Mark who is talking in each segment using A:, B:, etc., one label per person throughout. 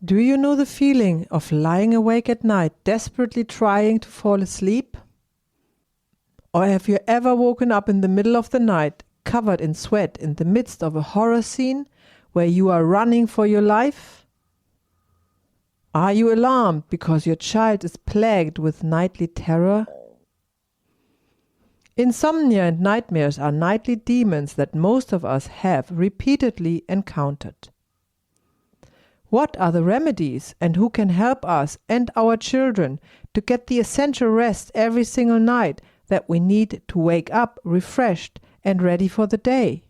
A: Do you know the feeling of lying awake at night, desperately trying to fall asleep? Or have you ever woken up in the middle of the night, covered in sweat, in the midst of a horror scene where you are running for your life? Are you alarmed because your child is plagued with nightly terror? Insomnia and nightmares are nightly demons that most of us have repeatedly encountered. What are the remedies and who can help us and our children to get the essential rest every single night that we need to wake up refreshed and ready for the day?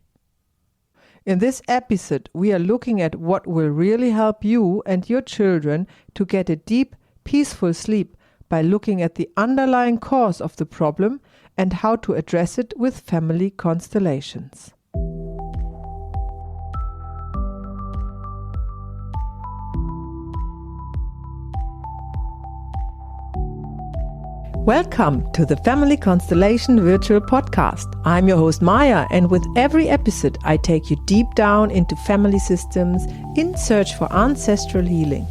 A: In this episode, we are looking at what will really help you and your children to get a deep, peaceful sleep by looking at the underlying cause of the problem and how to address it with family constellations. Welcome to the Family Constellation Virtual Podcast. I'm your host Maya, and with every episode I take you deep down into family systems in search for ancestral healing.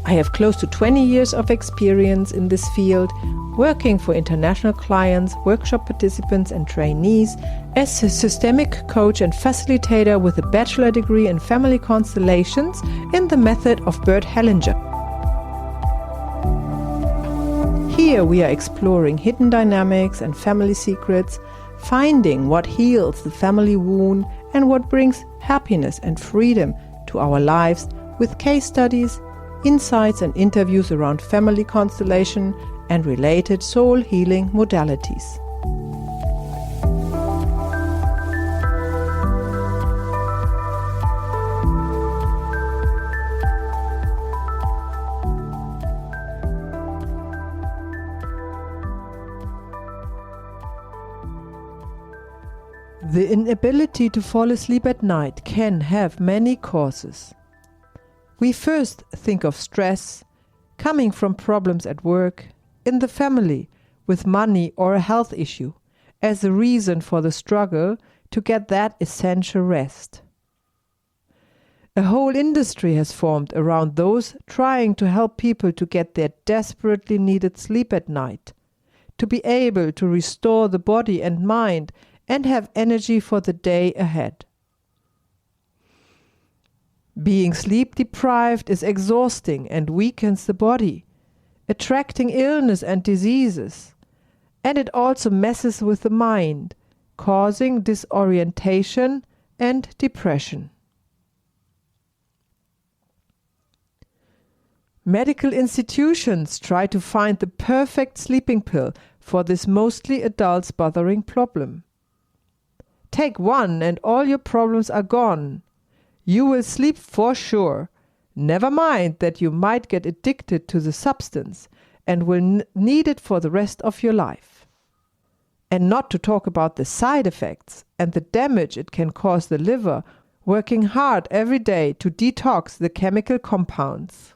A: I have close to 20 years of experience in this field, working for international clients, workshop participants and trainees as a systemic coach and facilitator with a bachelor degree in family constellations in the method of Bert Hellinger. Here we are exploring hidden dynamics and family secrets, finding what heals the family wound and what brings happiness and freedom to our lives with case studies, insights and interviews around family constellation and related soul healing modalities. The inability to fall asleep at night can have many causes. We first think of stress coming from problems at work, in the family, with money or a health issue, as a reason for the struggle to get that essential rest. A whole industry has formed around those trying to help people to get their desperately needed sleep at night, to be able to restore the body and mind and have energy for the day ahead. Being sleep deprived is exhausting and weakens the body, attracting illness and diseases, and it also messes with the mind, causing disorientation and depression. Medical institutions try to find the perfect sleeping pill for this mostly adults bothering problem. Take one and all your problems are gone. You will sleep for sure. Never mind that you might get addicted to the substance and will need it for the rest of your life. And not to talk about the side effects and the damage it can cause the liver, working hard every day to detox the chemical compounds.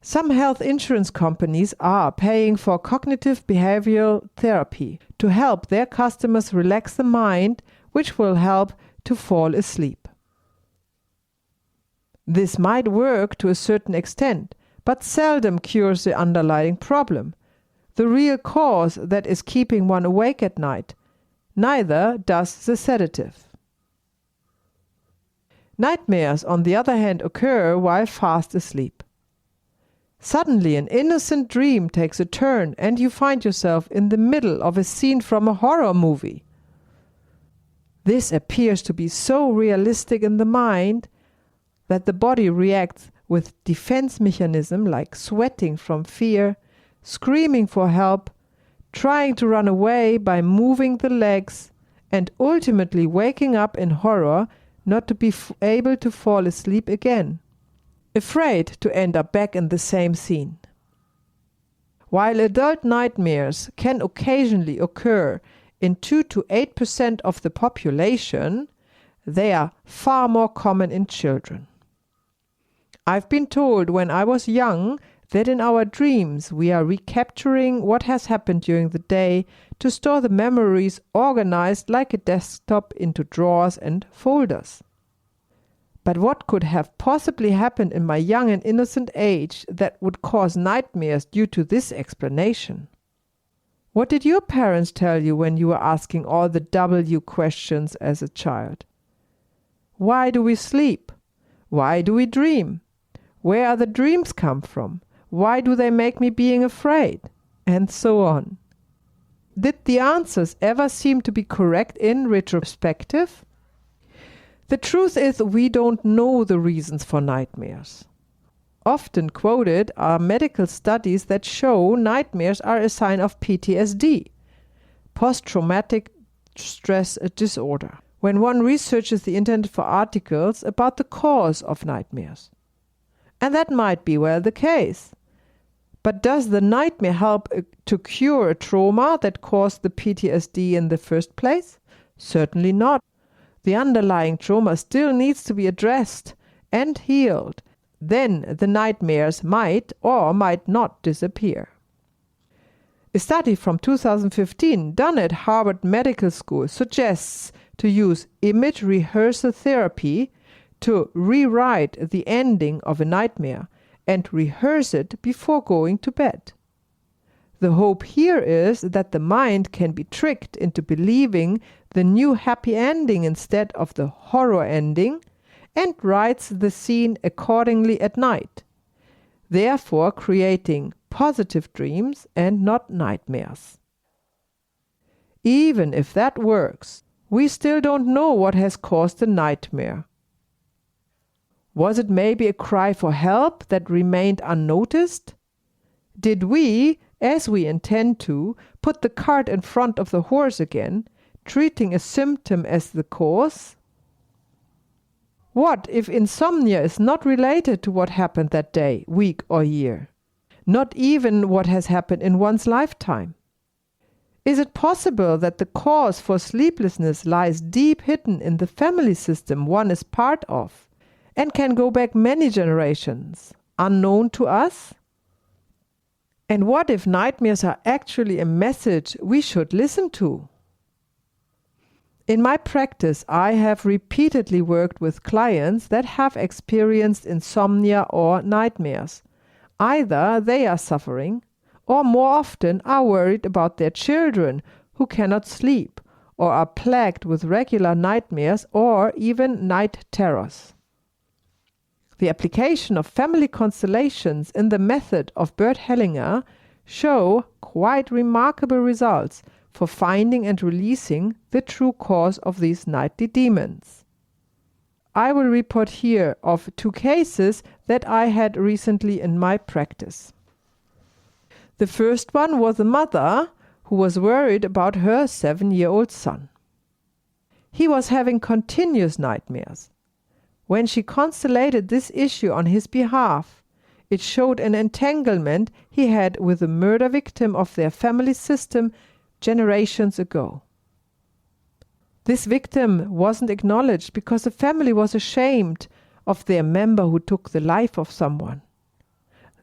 A: Some health insurance companies are paying for cognitive behavioral therapy to help their customers relax the mind, which will help to fall asleep. This might work to a certain extent, but seldom cures the underlying problem, the real cause that is keeping one awake at night. Neither does the sedative. Nightmares, on the other hand, occur while fast asleep. Suddenly an innocent dream takes a turn and you find yourself in the middle of a scene from a horror movie. This appears to be so realistic in the mind that the body reacts with defense mechanism like sweating from fear, screaming for help, trying to run away by moving the legs, and ultimately waking up in horror not to be able to fall asleep again, afraid to end up back in the same scene. While adult nightmares can occasionally occur in 2 to 8% of the population, they are far more common in children. I've been told when I was young that in our dreams we are recapturing what has happened during the day to store the memories organized like a desktop into drawers and folders. But what could have possibly happened in my young and innocent age that would cause nightmares due to this explanation? What did your parents tell you when you were asking all the W questions as a child? Why do we sleep? Why do we dream? Where are the dreams come from? Why do they make me being afraid? And so on. Did the answers ever seem to be correct in retrospective? The truth is, we don't know the reasons for nightmares. Often quoted are medical studies that show nightmares are a sign of PTSD, post-traumatic stress disorder, when one researches the internet for articles about the cause of nightmares. And that might be well the case. But does the nightmare help to cure a trauma that caused the PTSD in the first place? Certainly not. The underlying trauma still needs to be addressed and healed. Then the nightmares might or might not disappear. A study from 2015 done at Harvard Medical School suggests to use image rehearsal therapy to rewrite the ending of a nightmare and rehearse it before going to bed. The hope here is that the mind can be tricked into believing the new happy ending instead of the horror ending and writes the scene accordingly at night, therefore creating positive dreams and not nightmares. Even if that works, we still don't know what has caused the nightmare. Was it maybe a cry for help that remained unnoticed? Did we, as we intend to, put the cart in front of the horse again, treating a symptom as the cause? What if insomnia is not related to what happened that day, week, or year? Not even what has happened in one's lifetime? Is it possible that the cause for sleeplessness lies deep hidden in the family system one is part of, and can go back many generations, unknown to us? And what if nightmares are actually a message we should listen to? In my practice, I have repeatedly worked with clients that have experienced insomnia or nightmares. Either they are suffering, or more often are worried about their children who cannot sleep, or are plagued with regular nightmares or even night terrors. The application of family constellations in the method of Bert Hellinger show quite remarkable results for finding and releasing the true cause of these nightly demons. I will report here of 2 cases that I had recently in my practice. The first one was a mother who was worried about her 7-year-old son. He was having continuous nightmares. When she constellated this issue on his behalf, it showed an entanglement he had with a murder victim of their family system generations ago. This victim wasn't acknowledged because the family was ashamed of their member who took the life of someone.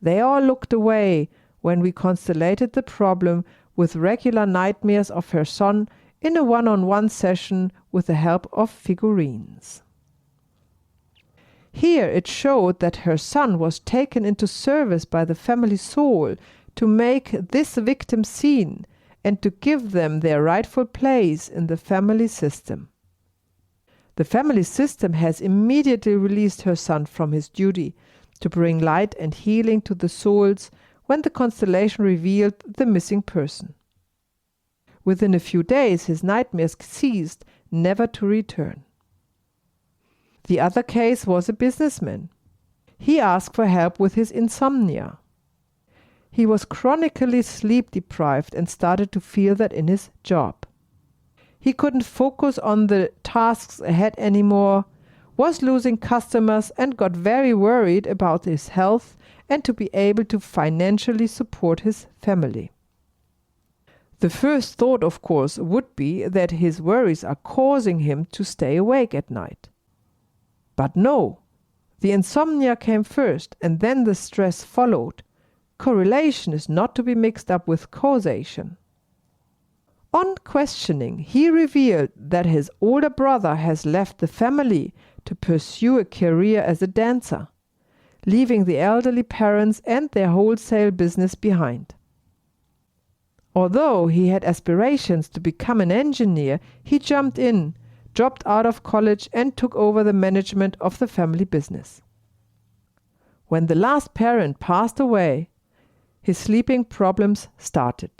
A: They all looked away when we constellated the problem with regular nightmares of her son in a one-on-one session with the help of figurines. Here it showed that her son was taken into service by the family soul to make this victim seen and to give them their rightful place in the family system. The family system has immediately released her son from his duty to bring light and healing to the souls when the constellation revealed the missing person. Within a few days, his nightmares ceased, never to return. The other case was a businessman. He asked for help with his insomnia. He was chronically sleep deprived and started to feel that in his job. He couldn't focus on the tasks ahead anymore, was losing customers, and got very worried about his health and to be able to financially support his family. The first thought, of course, would be that his worries are causing him to stay awake at night. But no, the insomnia came first and then the stress followed. Correlation is not to be mixed up with causation. On questioning, he revealed that his older brother has left the family to pursue a career as a dancer, leaving the elderly parents and their wholesale business behind. Although he had aspirations to become an engineer, he jumped in, dropped out of college and took over the management of the family business. When the last parent passed away, his sleeping problems started.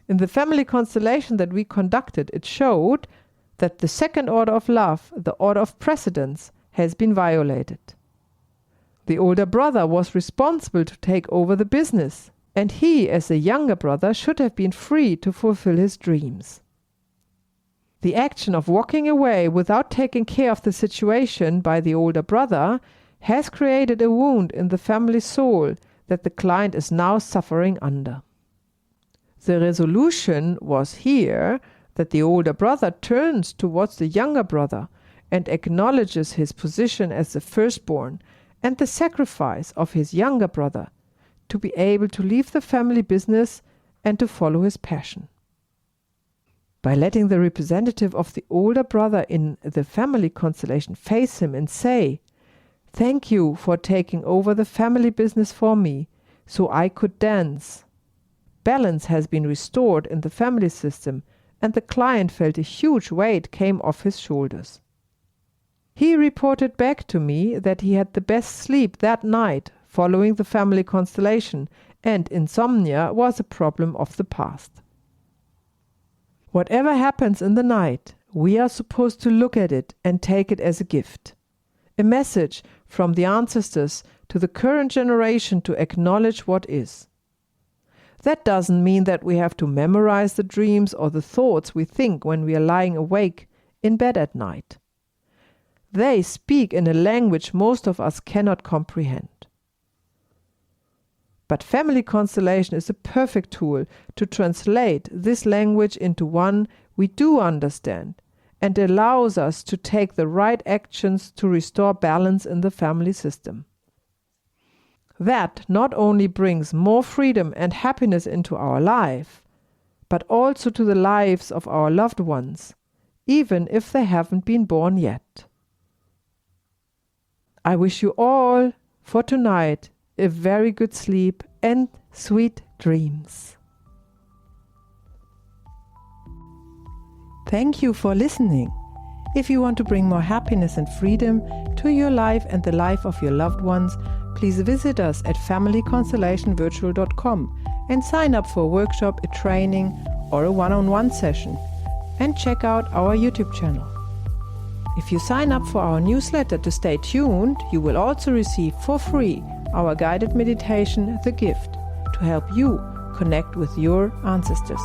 A: In the family constellation that we conducted, it showed that the second order of love, the order of precedence, has been violated. The older brother was responsible to take over the business, and he, as a younger brother, should have been free to fulfill his dreams. The action of walking away without taking care of the situation by the older brother has created a wound in the family soul that the client is now suffering under. The resolution was here that the older brother turns towards the younger brother and acknowledges his position as the firstborn and the sacrifice of his younger brother to be able to leave the family business and to follow his passion. By letting the representative of the older brother in the family constellation face him and say, "Thank you for taking over the family business for me, so I could dance," balance has been restored in the family system, and the client felt a huge weight came off his shoulders. He reported back to me that he had the best sleep that night following the family constellation, and insomnia was a problem of the past. Whatever happens in the night, we are supposed to look at it and take it as a gift. A message from the ancestors to the current generation to acknowledge what is. That doesn't mean that we have to memorize the dreams or the thoughts we think when we are lying awake in bed at night. They speak in a language most of us cannot comprehend. But family constellation is a perfect tool to translate this language into one we do understand, and allows us to take the right actions to restore balance in the family system. That not only brings more freedom and happiness into our life, but also to the lives of our loved ones, even if they haven't been born yet. I wish you all, for tonight, a very good sleep and sweet dreams. Thank you for listening. If you want to bring more happiness and freedom to your life and the life of your loved ones, please visit us at familyconstellationViRTUAL.com and sign up for a workshop, a training, or a one-on-one session, and check out our YouTube channel. If you sign up for our newsletter to stay tuned, you will also receive for free our guided meditation, The Gift, to help you connect with your ancestors.